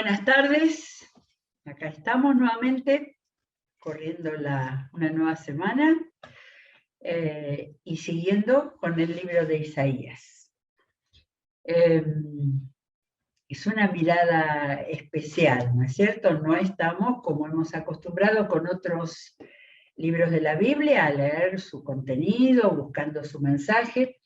Buenas tardes, acá estamos nuevamente, corriendo una nueva semana y siguiendo con el libro de Isaías. Es una mirada especial, ¿no es cierto? No estamos, como hemos acostumbrado con otros libros de la Biblia, a leer su contenido, buscando su mensaje,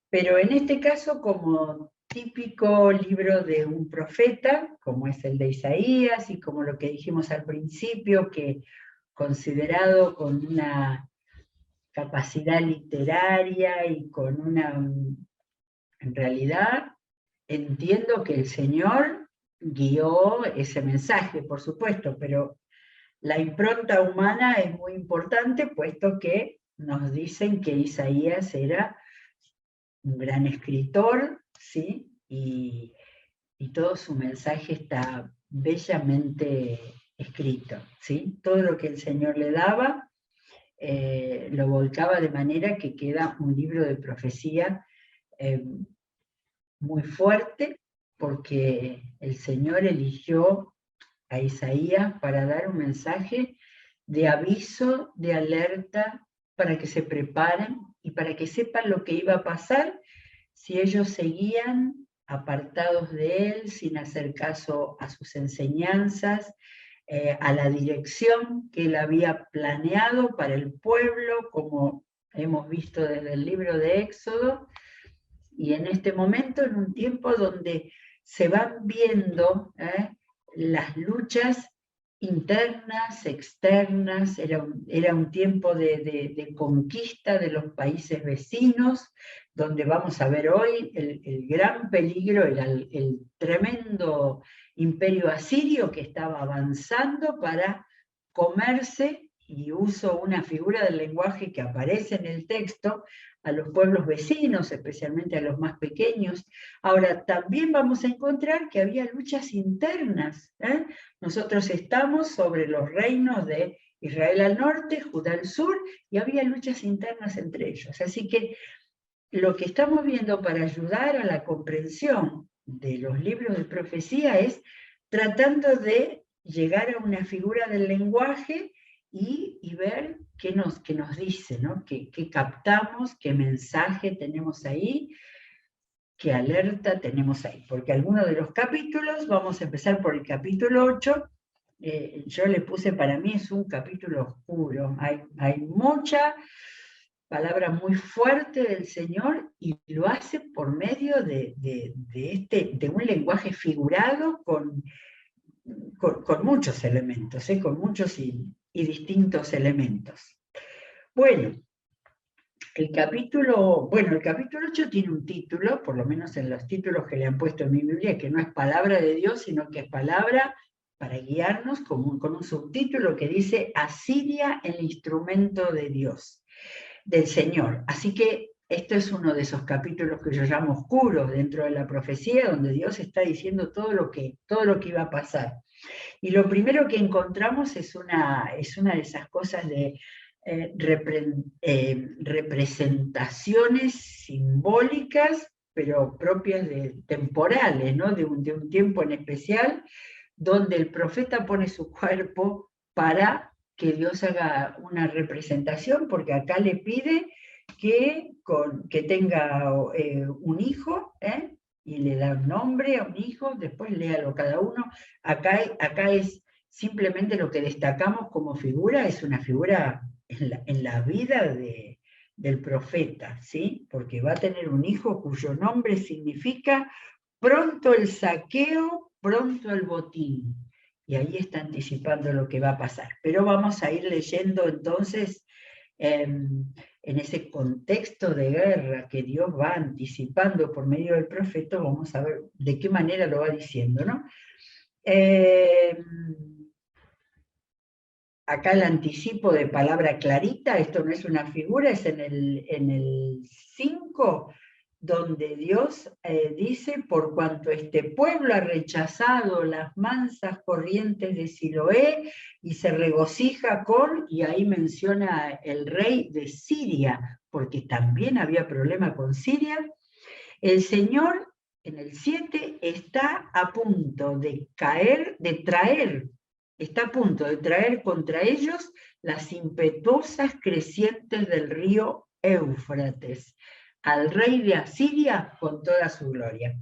pero en este caso, como típico libro de un profeta, como es el de Isaías, y como lo que dijimos al principio, que considerado con una capacidad literaria y con en realidad, entiendo que el Señor guió ese mensaje, por supuesto, pero la impronta humana es muy importante, puesto que nos dicen que Isaías era un gran escritor, ¿sí? Y todo su mensaje está bellamente escrito, ¿sí? Todo lo que el Señor le daba, lo volcaba de manera que queda un libro de profecía muy fuerte, porque el Señor eligió a Isaías para dar un mensaje de aviso, de alerta, para que se preparen y para que sepan lo que iba a pasar si ellos seguían apartados de él, sin hacer caso a sus enseñanzas, a la dirección que él había planeado para el pueblo, como hemos visto desde el libro de Éxodo, y en este momento, en un tiempo donde se van viendo las luchas internas, externas, era un tiempo de conquista de los países vecinos, donde vamos a ver hoy el gran peligro, era el tremendo imperio asirio que estaba avanzando para comerse, y uso una figura del lenguaje que aparece en el texto, a los pueblos vecinos, especialmente a los más pequeños. Ahora, también vamos a encontrar que había luchas internas. Nosotros estamos sobre los reinos de Israel al norte, Judá al sur, y había luchas internas entre ellos. Así que lo que estamos viendo para ayudar a la comprensión de los libros de profecía es tratando de llegar a una figura del lenguaje y ver qué nos dice, ¿no? ¿Qué captamos, qué mensaje tenemos ahí, qué alerta tenemos ahí? Porque algunos de los capítulos, vamos a empezar por el capítulo 8, yo le puse, para mí es un capítulo oscuro, hay mucha palabra muy fuerte del Señor, y lo hace por medio de un lenguaje figurado con muchos elementos, con muchos y distintos elementos. Bueno, el capítulo 8 tiene un título, por lo menos en los títulos que le han puesto en mi Biblia, que no es palabra de Dios, sino que es palabra para guiarnos, con un subtítulo que dice Asiria, el instrumento de Dios, del Señor. Así que esto es uno de esos capítulos que yo llamo oscuros dentro de la profecía, donde Dios está diciendo todo lo que iba a pasar. Y lo primero que encontramos es una de esas cosas de representaciones simbólicas, pero propias temporales, ¿no? de un tiempo en especial, donde el profeta pone su cuerpo para que Dios haga una representación, porque acá le pide que tenga un hijo, y le da un nombre a un hijo, después léalo cada uno. Acá es simplemente lo que destacamos como figura, es una figura en la vida del profeta, ¿sí? Porque va a tener un hijo cuyo nombre significa pronto el saqueo, pronto el botín. Y ahí está anticipando lo que va a pasar. Pero vamos a ir leyendo entonces en ese contexto de guerra que Dios va anticipando por medio del profeta. Vamos a ver de qué manera lo va diciendo, ¿no? Acá el anticipo de palabra clarita, esto no es una figura, es en el 5, donde Dios dice, por cuanto este pueblo ha rechazado las mansas corrientes de Siloé y se regocija y ahí menciona el rey de Siria, porque también había problema con Siria, el Señor en el 7, está a punto de caer, está a punto de traer contra ellos las impetuosas crecientes del río Éufrates, al rey de Asiria con toda su gloria.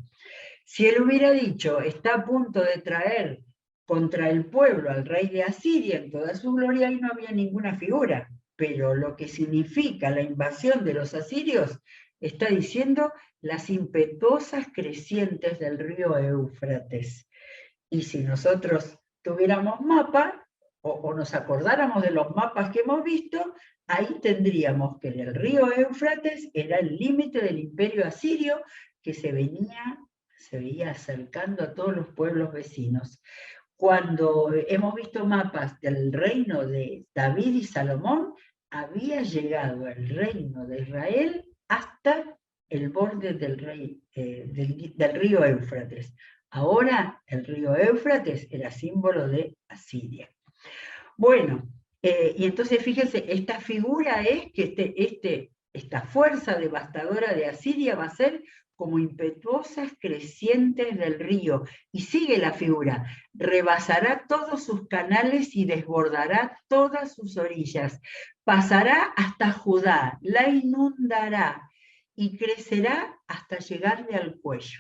Si él hubiera dicho, está a punto de traer contra el pueblo al rey de Asiria en toda su gloria, ahí no había ninguna figura. Pero lo que significa la invasión de los asirios, está diciendo las impetuosas crecientes del río Éufrates. Y si nosotros tuviéramos mapa, o nos acordáramos de los mapas que hemos visto, ahí tendríamos que el río Éufrates era el límite del imperio asirio que se veía acercando a todos los pueblos vecinos. Cuando hemos visto mapas del reino de David y Salomón, había llegado el reino de Israel hasta el borde del río Éufrates. Ahora el río Éufrates era símbolo de Asiria. Bueno, y entonces fíjense, esta figura es que esta fuerza devastadora de Asiria va a ser como impetuosas crecientes del río. Y sigue la figura, rebasará todos sus canales y desbordará todas sus orillas. Pasará hasta Judá, la inundará y crecerá hasta llegarle al cuello.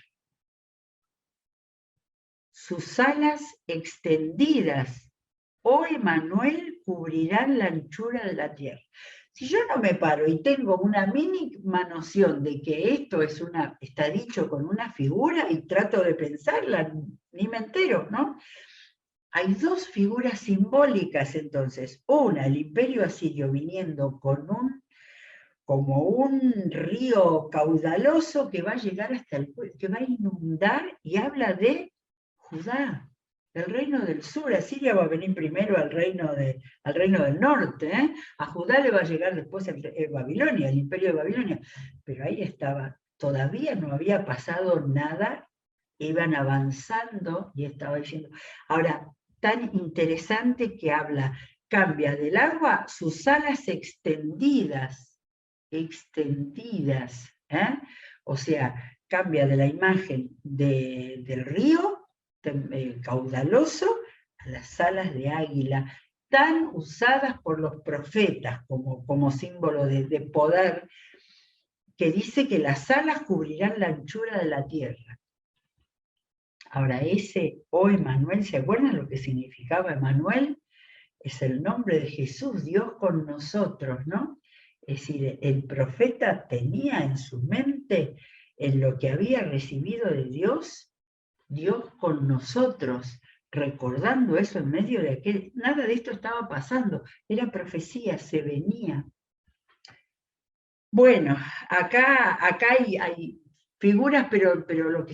Sus alas extendidas, oh Emanuel, cubrirán la anchura de la tierra. Si yo no me paro y tengo una mínima noción de que esto está dicho con una figura y trato de pensarla, ni me entero, ¿no? Hay dos figuras simbólicas entonces. Una, el imperio asirio viniendo como un río caudaloso que va a llegar que va a inundar, y habla de Judá, el reino del sur. Asiria va a venir primero al reino del norte, ¿eh? A Judá le va a llegar después Babilonia, el imperio de Babilonia. Pero ahí estaba, todavía no había pasado nada, iban avanzando y estaba diciendo. Ahora, tan interesante que cambia del agua sus alas extendidas, o sea, cambia de la imagen del río caudaloso a las alas de águila, tan usadas por los profetas como símbolo de poder, que dice que las alas cubrirán la anchura de la tierra. Ahora, Emanuel, ¿se acuerdan lo que significaba Emanuel? Es el nombre de Jesús, Dios con nosotros, ¿no? Es decir, el profeta tenía en su mente, en lo que había recibido de Dios, Dios con nosotros, recordando eso en medio de aquel. Nada de esto estaba pasando, era profecía, se venía. Bueno, acá hay figuras, pero lo que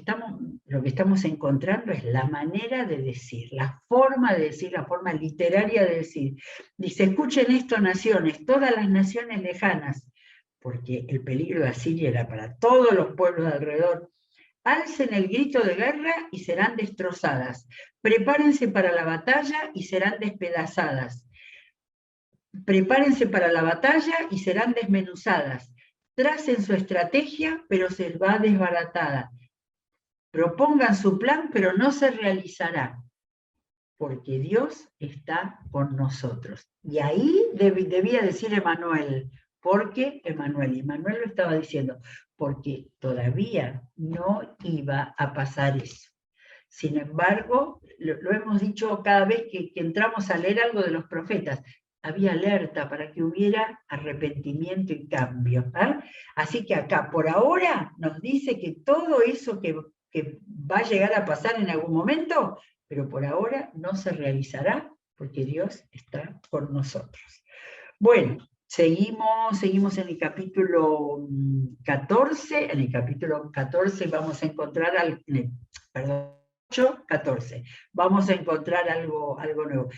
estamos encontrando es la manera de decir, la forma de decir, la forma literaria de decir. Dice, escuchen esto, naciones, todas las naciones lejanas, porque el peligro de Asiria era para todos los pueblos de alrededor. Alcen el grito de guerra y serán destrozadas. Prepárense para la batalla y serán despedazadas. Prepárense para la batalla y serán desmenuzadas. Tracen su estrategia, pero se va desbaratada. Propongan su plan, pero no se realizará, porque Dios está con nosotros. Y ahí debía decir Emanuel, porque Emanuel lo estaba diciendo, porque todavía no iba a pasar eso. Sin embargo, lo hemos dicho cada vez que entramos a leer algo de los profetas, había alerta para que hubiera arrepentimiento y cambio. Así que acá, por ahora, nos dice que todo eso que va a llegar a pasar en algún momento, pero por ahora no se realizará, porque Dios está con nosotros. Bueno, seguimos en el capítulo 14. En el capítulo 14 vamos a encontrar, perdón, 14, vamos a encontrar algo nuevo.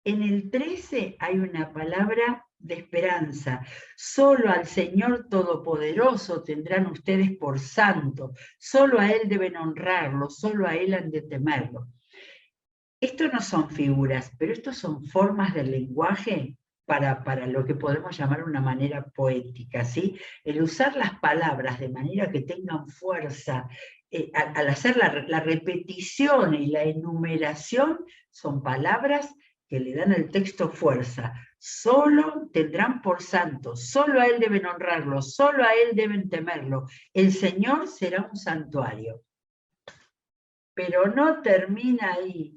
En el 13 hay una palabra de esperanza. Solo al Señor Todopoderoso tendrán ustedes por santo. Solo a Él deben honrarlo, solo a Él han de temerlo. Esto no son figuras, pero estos son formas del lenguaje para lo que podemos llamar una manera poética, ¿sí? El usar las palabras de manera que tengan fuerza, al hacer la repetición y la enumeración, son palabras que le dan al texto fuerza. Solo tendrán por santo, solo a Él deben honrarlo, solo a Él deben temerlo. El Señor será un santuario. Pero no termina ahí,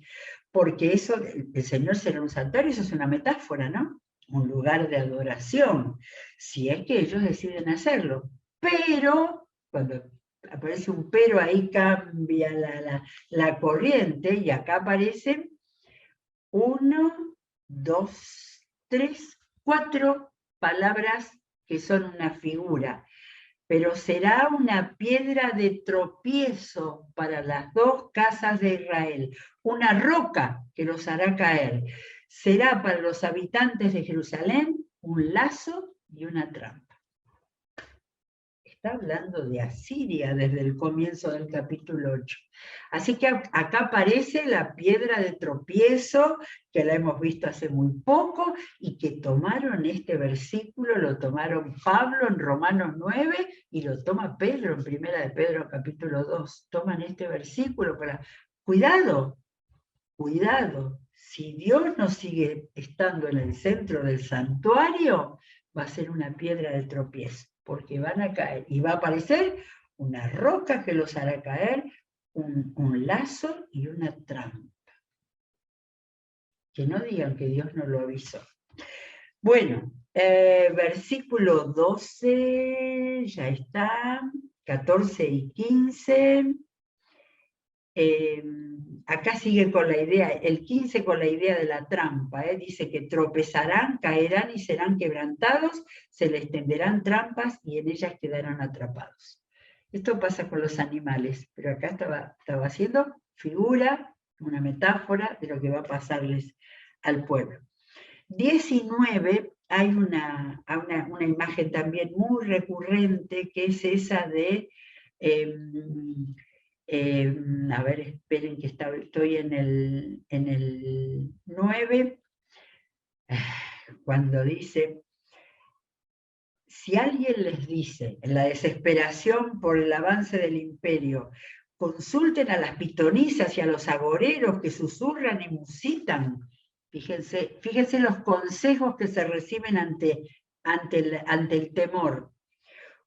porque eso, el Señor será un santuario, eso es una metáfora, ¿no? Un lugar de adoración, si es que ellos deciden hacerlo. Pero, cuando aparece un pero, ahí cambia la corriente, y acá aparece 1, 2, 3, 4 palabras que son una figura. Pero será una piedra de tropiezo para las dos casas de Israel, una roca que los hará caer. Será para los habitantes de Jerusalén un lazo y una trampa. Está hablando de Asiria desde el comienzo del capítulo 8. Así que acá aparece la piedra de tropiezo, que la hemos visto hace muy poco, y que tomaron este versículo, lo tomaron Pablo en Romanos 9, y lo toma Pedro en Primera de Pedro capítulo 2. Toman este versículo para... Cuidado, cuidado, si Dios no sigue estando en el centro del santuario, va a ser una piedra de tropiezo, porque van a caer, y va a aparecer una roca que los hará caer, un lazo y una trampa. Que no digan que Dios no lo avisó. Bueno, versículo 12, ya está, 14 y 15. Acá sigue con la idea, el 15 con la idea de la trampa, dice que tropezarán, caerán y serán quebrantados, se les tenderán trampas y en ellas quedarán atrapados. Esto pasa con los animales, pero acá estaba haciendo figura, una metáfora de lo que va a pasarles al pueblo. 19, hay una imagen también muy recurrente, que es esa de... a ver, esperen que estoy en el 9, cuando dice, si alguien les dice, en la desesperación por el avance del imperio, consulten a las pitonisas y a los agoreros que susurran y musitan, fíjense los consejos que se reciben ante el temor.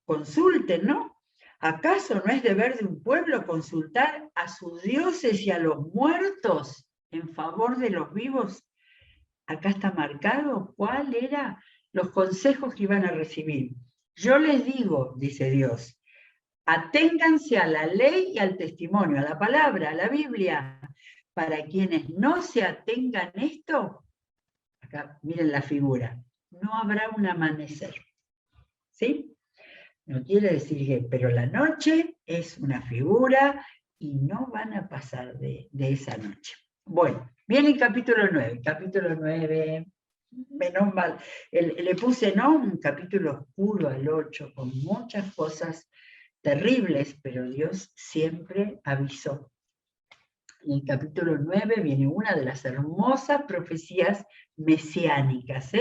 Consulten, ¿no? ¿Acaso no es deber de un pueblo consultar a sus dioses y a los muertos en favor de los vivos? Acá está marcado cuál eran los consejos que iban a recibir. Yo les digo, dice Dios, aténganse a la ley y al testimonio, a la palabra, a la Biblia. Para quienes no se atengan esto, acá miren la figura, no habrá un amanecer. ¿Sí? No quiere decir que, pero la noche es una figura y no van a pasar de esa noche. Bueno, viene el capítulo 9. Capítulo 9, menos mal. Le puse, ¿no? Un capítulo oscuro al 8, con muchas cosas terribles, pero Dios siempre avisó. En el capítulo 9 viene una de las hermosas profecías mesiánicas,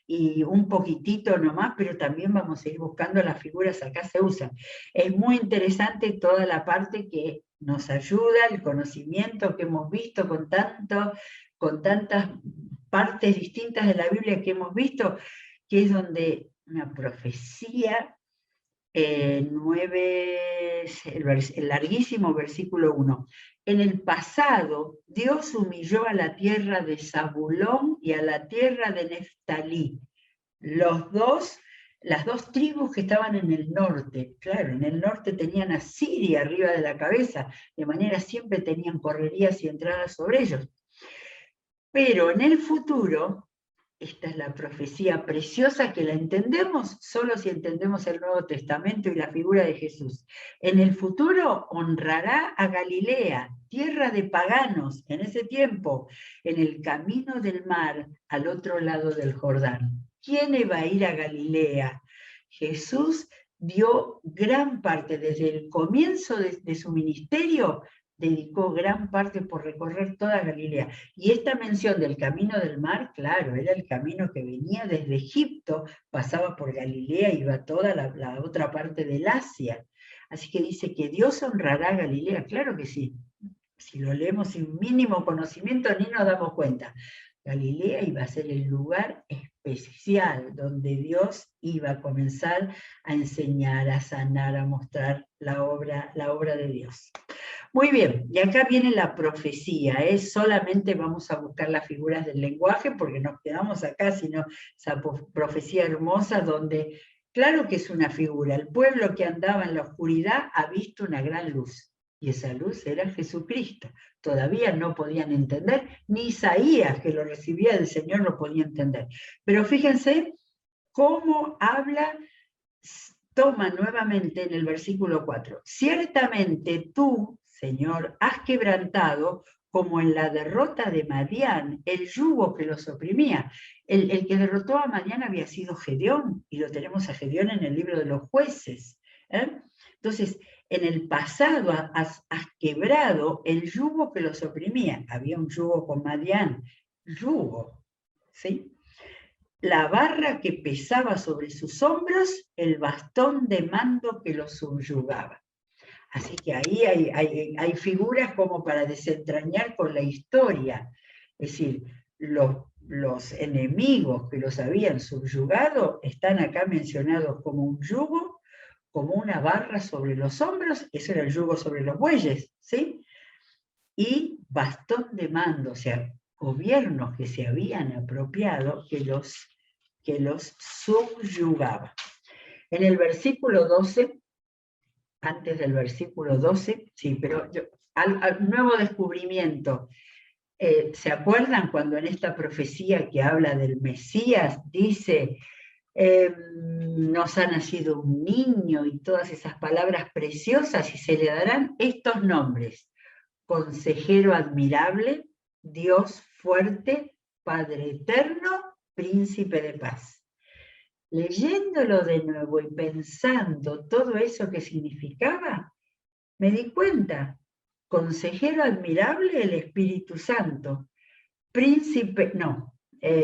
y un poquitito nomás, pero también vamos a ir buscando las figuras, acá se usan. Es muy interesante toda la parte que nos ayuda, el conocimiento que hemos visto con tantas partes distintas de la Biblia que hemos visto, que es donde una profecía, 9, el larguísimo versículo 1. En el pasado, Dios humilló a la tierra de Zabulón y a la tierra de Neftalí, las dos tribus que estaban en el norte. Claro, en el norte tenían a Siria arriba de la cabeza, de manera siempre tenían correrías y entradas sobre ellos. Pero en el futuro, esta es la profecía preciosa que la entendemos solo si entendemos el Nuevo Testamento y la figura de Jesús. En el futuro honrará a Galilea, tierra de paganos, en ese tiempo, en el camino del mar, al otro lado del Jordán. ¿Quién iba a ir a Galilea? Jesús dio gran parte, desde el comienzo de su ministerio, dedicó gran parte por recorrer toda Galilea. Y esta mención del camino del mar, claro, era el camino que venía desde Egipto, pasaba por Galilea, iba a toda la otra parte del Asia. Así que dice que Dios honrará a Galilea, claro que sí. Si lo leemos sin mínimo conocimiento, ni nos damos cuenta. Galilea iba a ser el lugar especial donde Dios iba a comenzar a enseñar, a sanar, a mostrar la obra de Dios. Muy bien, y acá viene la profecía, solamente vamos a buscar las figuras del lenguaje porque nos quedamos acá, sino esa profecía hermosa donde, claro que es una figura, el pueblo que andaba en la oscuridad ha visto una gran luz, y esa luz era Jesucristo. Todavía no podían entender, ni Isaías, que lo recibía del Señor, lo podía entender. Pero fíjense cómo habla, toma nuevamente en el versículo 4. Ciertamente tú, Señor, has quebrantado, como en la derrota de Madián, el yugo que los oprimía. El que derrotó a Madián había sido Gedeón, y lo tenemos a Gedeón en el libro de los jueces. Entonces, en el pasado has quebrado el yugo que los oprimía. Había un yugo con Madián, yugo, ¿sí? La barra que pesaba sobre sus hombros, el bastón de mando que los subyugaba. Así que ahí hay figuras como para desentrañar con la historia. Es decir, los enemigos que los habían subyugado están acá mencionados como un yugo, como una barra sobre los hombros, eso era el yugo sobre los bueyes, ¿sí? Y bastón de mando, o sea, gobiernos que se habían apropiado que los subyugaba. En el versículo 12, antes del versículo 12, sí, pero al nuevo descubrimiento, ¿se acuerdan cuando en esta profecía que habla del Mesías dice, nos ha nacido un niño y todas esas palabras preciosas y se le darán estos nombres: Consejero admirable, Dios fuerte, Padre eterno, Príncipe de paz? Leyéndolo de nuevo y pensando todo eso que significaba, me di cuenta: consejero admirable, el Espíritu Santo,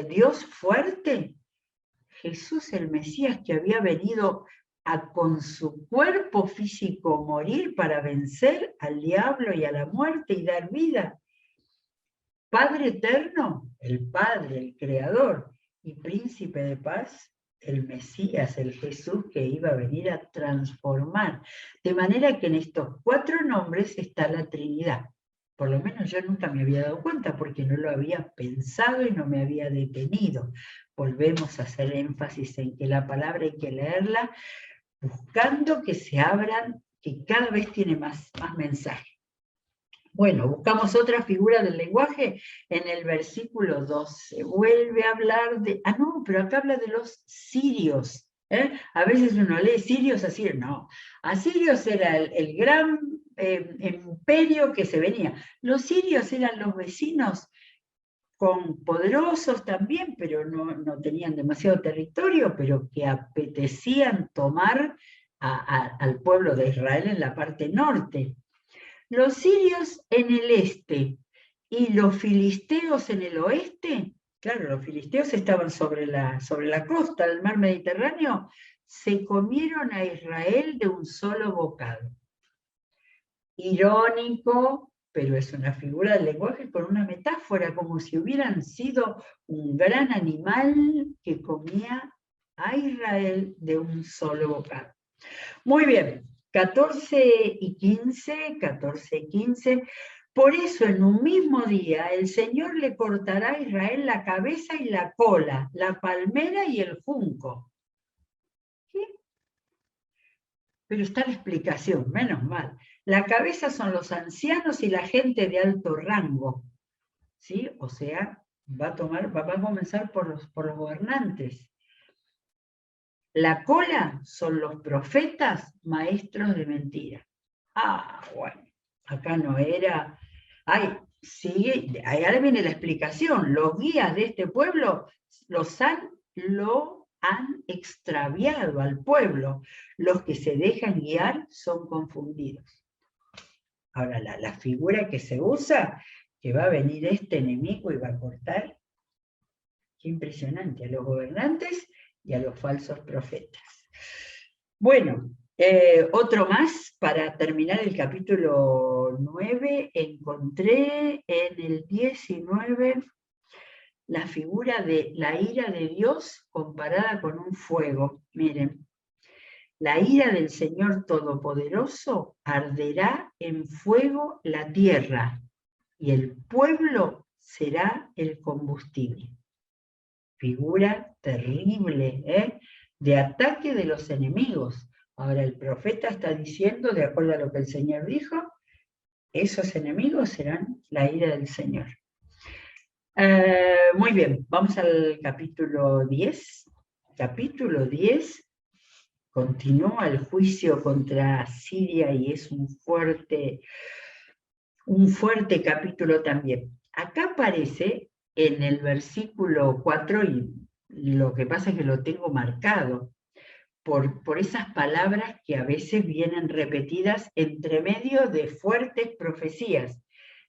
Dios fuerte, Jesús el Mesías, que había venido a con su cuerpo físico morir para vencer al diablo y a la muerte y dar vida. Padre eterno, el Padre, el Creador, y Príncipe de paz, el Mesías, el Jesús que iba a venir a transformar. De manera que en estos 4 nombres está la Trinidad. Por lo menos yo nunca me había dado cuenta porque no lo había pensado y no me había detenido. Volvemos a hacer énfasis en que la palabra hay que leerla buscando que se abran, que cada vez tiene más mensaje. Bueno, buscamos otra figura del lenguaje en el versículo 12. Vuelve a hablar de... no, pero acá habla de los sirios. A veces uno lee sirios, asirios. No, asirios era el gran imperio que se venía. Los sirios eran los vecinos poderosos también, pero no tenían demasiado territorio, pero que apetecían tomar al pueblo de Israel en la parte norte. Los sirios en el este y los filisteos en el oeste, claro, los filisteos estaban sobre la costa del mar Mediterráneo, se comieron a Israel de un solo bocado. Irónico, pero es una figura del lenguaje con una metáfora, como si hubieran sido un gran animal que comía a Israel de un solo bocado. Muy bien. 14 y 15, por eso en un mismo día el Señor le cortará a Israel la cabeza y la cola, la palmera y el junco. ¿Qué? Pero está la explicación, menos mal. La cabeza son los ancianos y la gente de alto rango, ¿sí? O sea, va a comenzar por los gobernantes. La cola son los profetas maestros de mentira. Bueno, acá no era... ahora viene la explicación. Los guías de este pueblo lo han extraviado al pueblo. Los que se dejan guiar son confundidos. Ahora, la figura que se usa, que va a venir este enemigo y va a cortar, qué impresionante, a los gobernantes y a los falsos profetas. Bueno, otro más para terminar el capítulo 9, encontré en el 19 la figura de la ira de Dios comparada con un fuego. Miren, la ira del Señor Todopoderoso arderá en fuego la tierra y el pueblo será el combustible. Figura terrible, de ataque de los enemigos. Ahora el profeta está diciendo, de acuerdo a lo que el Señor dijo, esos enemigos serán la ira del Señor. Muy bien, vamos al capítulo 10. Capítulo 10 continúa el juicio contra Siria y es un fuerte capítulo también. Acá aparece en el versículo 4, y lo que pasa es que lo tengo marcado, por esas palabras que a veces vienen repetidas entre medio de fuertes profecías.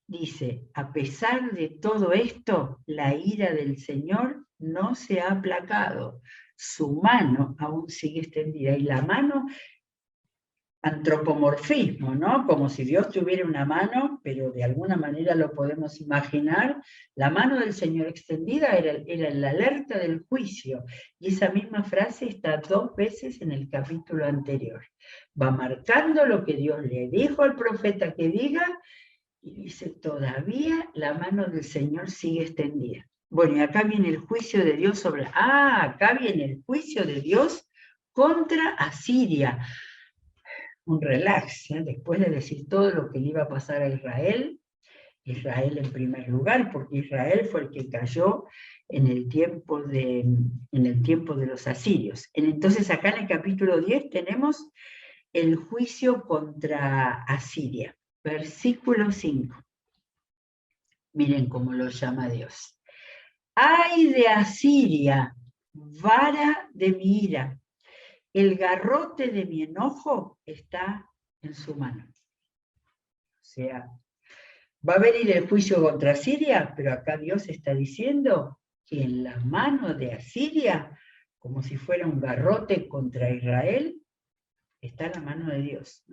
Dice, a pesar de todo esto, la ira del Señor no se ha aplacado, su mano aún sigue extendida, y la mano, antropomorfismo, ¿no? Como si Dios tuviera una mano, pero de alguna manera lo podemos imaginar. La mano del Señor extendida era la alerta del juicio, y esa misma frase está 2 veces en el capítulo anterior. Va marcando lo que Dios le dijo al profeta que diga, y dice, todavía la mano del Señor sigue extendida. Bueno, y acá viene el juicio de Dios sobre... acá viene el juicio de Dios contra Asiria. Un relax, después de decir todo lo que le iba a pasar a Israel en primer lugar, porque Israel fue el que cayó en el tiempo de los asirios. Entonces acá en el capítulo 10 tenemos el juicio contra Asiria. Versículo 5. Miren cómo lo llama Dios. ¡Ay de Asiria, vara de mi ira! El garrote de mi enojo está en su mano. O sea, va a venir el juicio contra Asiria, pero acá Dios está diciendo que en la mano de Asiria, como si fuera un garrote contra Israel, está la mano de Dios.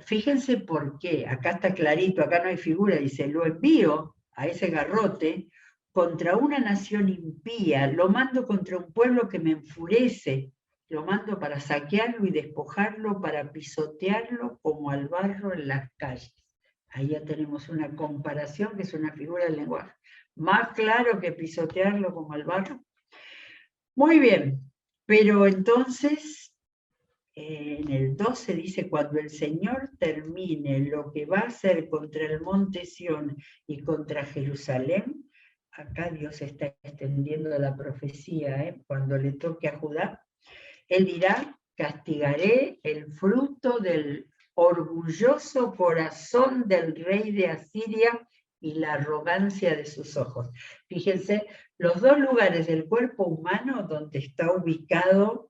Fíjense por qué, acá está clarito, acá no hay figura, dice, lo envío a ese garrote contra una nación impía, lo mando contra un pueblo que me enfurece, lo mando para saquearlo y despojarlo, para pisotearlo como al barro en las calles. Ahí ya tenemos una comparación que es una figura del lenguaje. Más claro que pisotearlo como al barro. Muy bien, pero entonces... en el 12 dice, cuando el Señor termine lo que va a hacer contra el monte Sión y contra Jerusalén, acá Dios está extendiendo la profecía, cuando le toque a Judá, Él dirá, castigaré el fruto del orgulloso corazón del rey de Asiria y la arrogancia de sus ojos. Fíjense, los 2 lugares del cuerpo humano donde está ubicado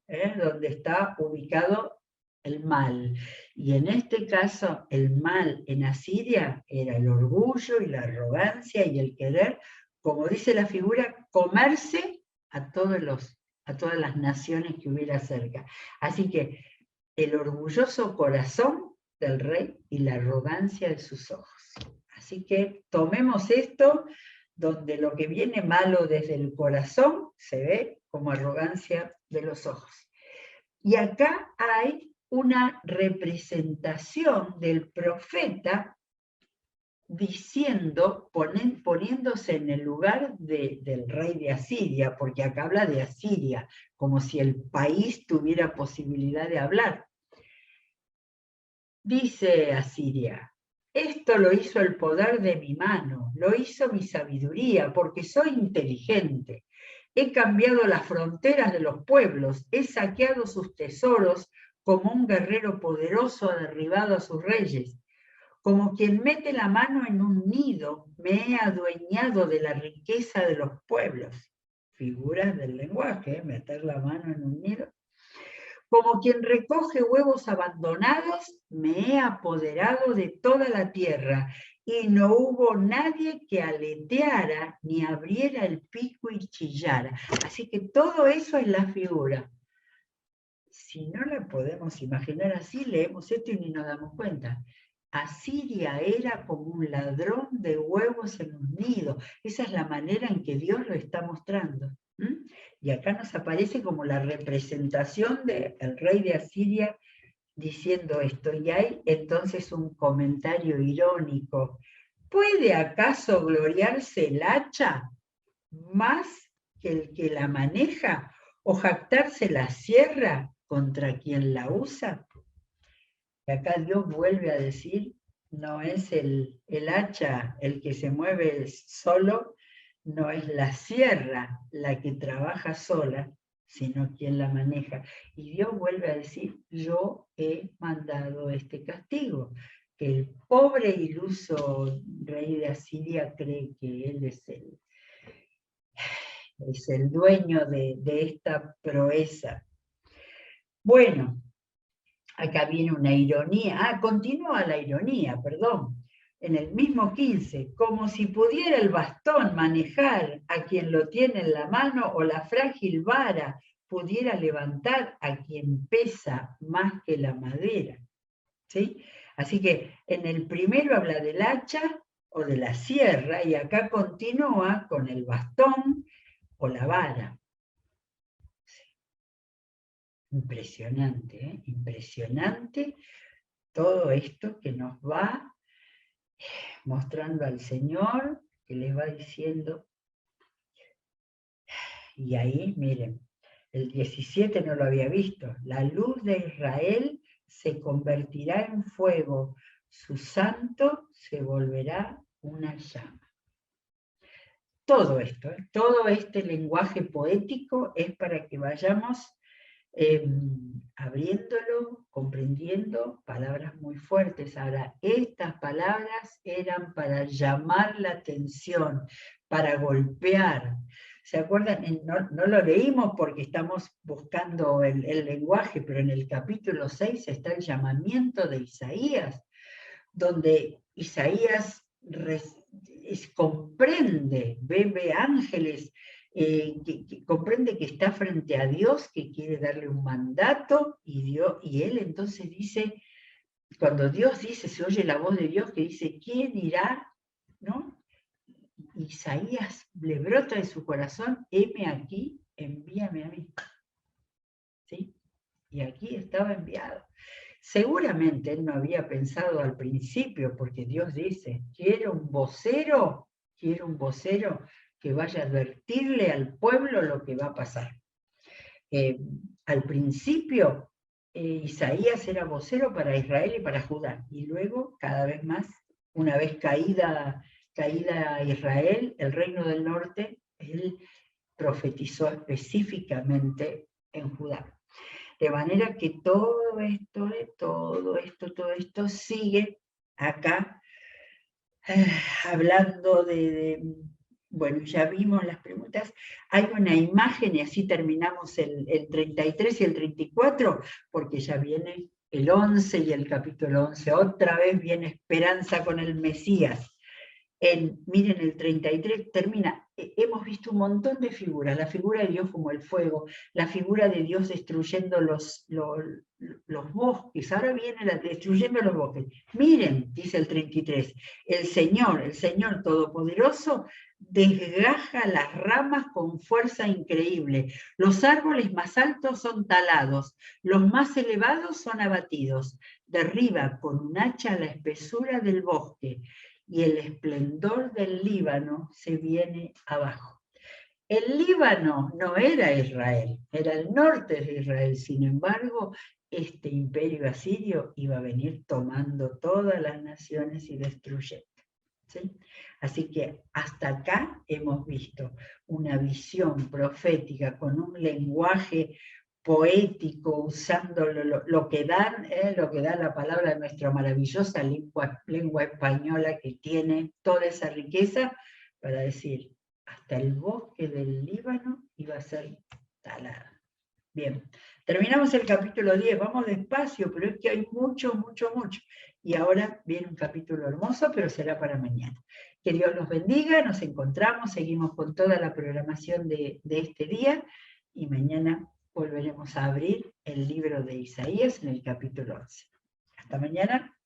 el mal. Y en este caso, el mal en Asiria era el orgullo y la arrogancia y el querer, como dice la figura, comerse a todas las naciones que hubiera cerca. Así que el orgulloso corazón del rey y la arrogancia de sus ojos. Así que tomemos esto, donde lo que viene malo desde el corazón se ve como arrogancia de los ojos. Y acá hay una representación del profeta diciendo, poniéndose en el lugar del rey de Asiria, porque acá habla de Asiria, como si el país tuviera posibilidad de hablar. Dice Asiria, esto lo hizo el poder de mi mano, lo hizo mi sabiduría, porque soy inteligente. He cambiado las fronteras de los pueblos, he saqueado sus tesoros, como un guerrero poderoso ha derribado a sus reyes. Como quien mete la mano en un nido, me he adueñado de la riqueza de los pueblos. Figuras del lenguaje, meter la mano en un nido. Como quien recoge huevos abandonados, me he apoderado de toda la tierra, y no hubo nadie que aleteara, ni abriera el pico y chillara. Así que todo eso es la figura. Si no la podemos imaginar así, leemos esto y ni nos damos cuenta. Asiria era como un ladrón de huevos en un nido. Esa es la manera en que Dios lo está mostrando. Y acá nos aparece como la representación del rey de Asiria diciendo esto. Y hay entonces un comentario irónico. ¿Puede acaso gloriarse el hacha más que el que la maneja, o jactarse la sierra contra quien la usa? Y acá Dios vuelve a decir, no es el hacha el que se mueve solo, no es la sierra la que trabaja sola, sino quien la maneja. Y Dios vuelve a decir, yo he mandado este castigo, que el pobre iluso rey de Asiria cree que él es el dueño de esta proeza. Bueno, acá viene una ironía. Continúa la ironía, perdón. En el mismo 15, como si pudiera el bastón manejar a quien lo tiene en la mano, o la frágil vara pudiera levantar a quien pesa más que la madera. ¿Sí? Así que en el primero habla del hacha o de la sierra, y acá continúa con el bastón o la vara. Impresionante, ¿eh? Impresionante todo esto que nos va mostrando al Señor, que les va diciendo. Y ahí, miren, el 17 no lo había visto. La luz de Israel se convertirá en fuego, su santo se volverá una llama. Todo esto, todo este lenguaje poético es para que vayamos abriéndolo, comprendiendo palabras muy fuertes. Ahora, estas palabras eran para llamar la atención, para golpear. ¿Se acuerdan? No lo leímos porque estamos buscando el lenguaje, pero en el capítulo 6 está el llamamiento de Isaías, donde Isaías comprende, ve ángeles, que comprende que está frente a Dios, que quiere darle un mandato, y él entonces dice, cuando Dios dice, se oye la voz de Dios que dice, ¿quién irá? ¿No? Isaías le brota de su corazón, heme aquí, envíame a mí. ¿Sí? Y aquí estaba enviado. Seguramente él no había pensado al principio, porque Dios dice, quiero un vocero que vaya a advertirle al pueblo lo que va a pasar. Al principio, Isaías era vocero para Israel y para Judá, y luego, cada vez más, una vez caída Israel, el reino del norte, él profetizó específicamente en Judá. De manera que todo esto sigue acá, hablando bueno, ya vimos las preguntas. Hay una imagen, y así terminamos el 33 y el 34, porque ya viene el 11 y el capítulo 11. Otra vez viene esperanza con el Mesías. Miren, el 33 termina, hemos visto un montón de figuras, la figura de Dios como el fuego, la figura de Dios destruyendo los bosques, ahora viene destruyendo los bosques. Miren, dice el 33, el Señor Todopoderoso, desgaja las ramas con fuerza increíble, los árboles más altos son talados, los más elevados son abatidos, derriba con un hacha la espesura del bosque, y el esplendor del Líbano se viene abajo. El Líbano no era Israel, era el norte de Israel. Sin embargo, este imperio asirio iba a venir tomando todas las naciones y destruyendo. ¿Sí? Así que hasta acá hemos visto una visión profética con un lenguaje poético, usando lo que da la palabra de nuestra maravillosa lengua española, que tiene toda esa riqueza, para decir, hasta el bosque del Líbano iba a ser talado. Bien, terminamos el capítulo 10, vamos despacio, pero es que hay mucho, mucho, mucho. Y ahora viene un capítulo hermoso, pero será para mañana. Que Dios los bendiga, nos encontramos, seguimos con toda la programación de este día y mañana volveremos a abrir el libro de Isaías en el capítulo 11. Hasta mañana.